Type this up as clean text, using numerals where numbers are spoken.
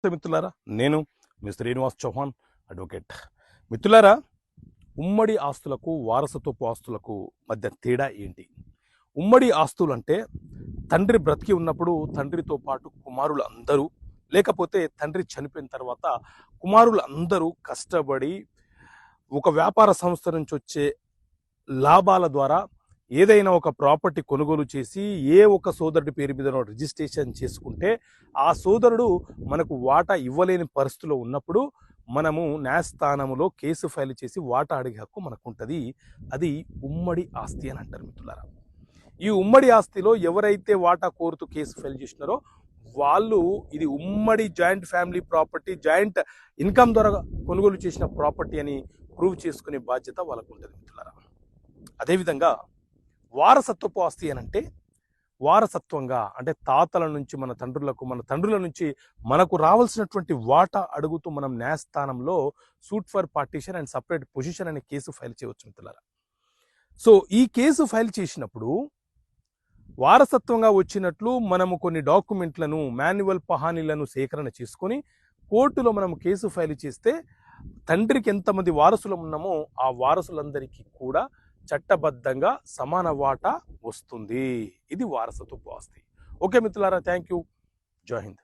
మిత్రులారా, నేను మీ శ్రీనివాస్ చౌహాన్, అడ్వకేట్. మిత్రులారా, ఉమ్మడి ఆస్తులకు వారసత్వపు ఆస్తులకు మధ్య తేడా ఏంటి? ఉమ్మడి ఆస్తులు అంటే తండ్రి బ్రతికి ఉన్నప్పుడు తండ్రితో పాటు కుమారులు అందరూ, లేకపోతే తండ్రి చనిపోయిన తర్వాత కుమారులు అందరూ కష్టపడి ఒక వ్యాపార సంస్థ నుంచి వచ్చే లాభాల ద్వారా ఏదైనా ఒక ప్రాపర్టీ కొనుగోలు చేసి ఏ ఒక సోదరుడి పేరు మీద రిజిస్ట్రేషన్ చేసుకుంటే ఆ సోదరుడు మనకు వాటా ఇవ్వలేని పరిస్థితిలో ఉన్నప్పుడు మనము న్యాయస్థానంలో కేసు ఫైల్ చేసి వాటా అడిగే హక్కు మనకు ఉంటుంది. అది ఉమ్మడి ఆస్తి అని అంటారు మిత్రులారా. ఈ ఉమ్మడి ఆస్తిలో ఎవరైతే వాటా కోరుతూ కేసు ఫైల్ చేసినారో వాళ్ళు ఇది ఉమ్మడి joint family property, joint income ద్వారా కొనుగోలు చేసిన ప్రాపర్టీ అని ప్రూవ్ చేసుకునే బాధ్యత వాళ్ళకు ఉంటుంది మిత్రులారా. అదేవిధంగా వారసత్వపు ఆస్తి అని అంటే వారసత్వంగా అంటే తాతల నుంచి మన తండ్రుల నుంచి మనకు రావాల్సినటువంటి వాటా అడుగుతూ మనం న్యాయస్థానంలో suit for partition and separate position అనే కేసు ఫైల్ చేయవచ్చు మిత్రులారా. సో ఈ కేసు ఫైల్ చేసినప్పుడు వారసత్వంగా వచ్చినట్లు మనము కొన్ని డాక్యుమెంట్లను, మాన్యువల్ పహానీలను సేకరణ చేసుకొని కోర్టులో మనం కేసు ఫైల్ చేస్తే తండ్రికి ఎంతమంది వారసులు ఉన్నామో ఆ వారసులందరికీ కూడా చట్టబద్ధంగా సమాన వాటా వస్తుంది. ఇది వారసత్వపు ఆస్తి. ఓకే మిత్రులారా, థ్యాంక్ యూ. జై హింద్.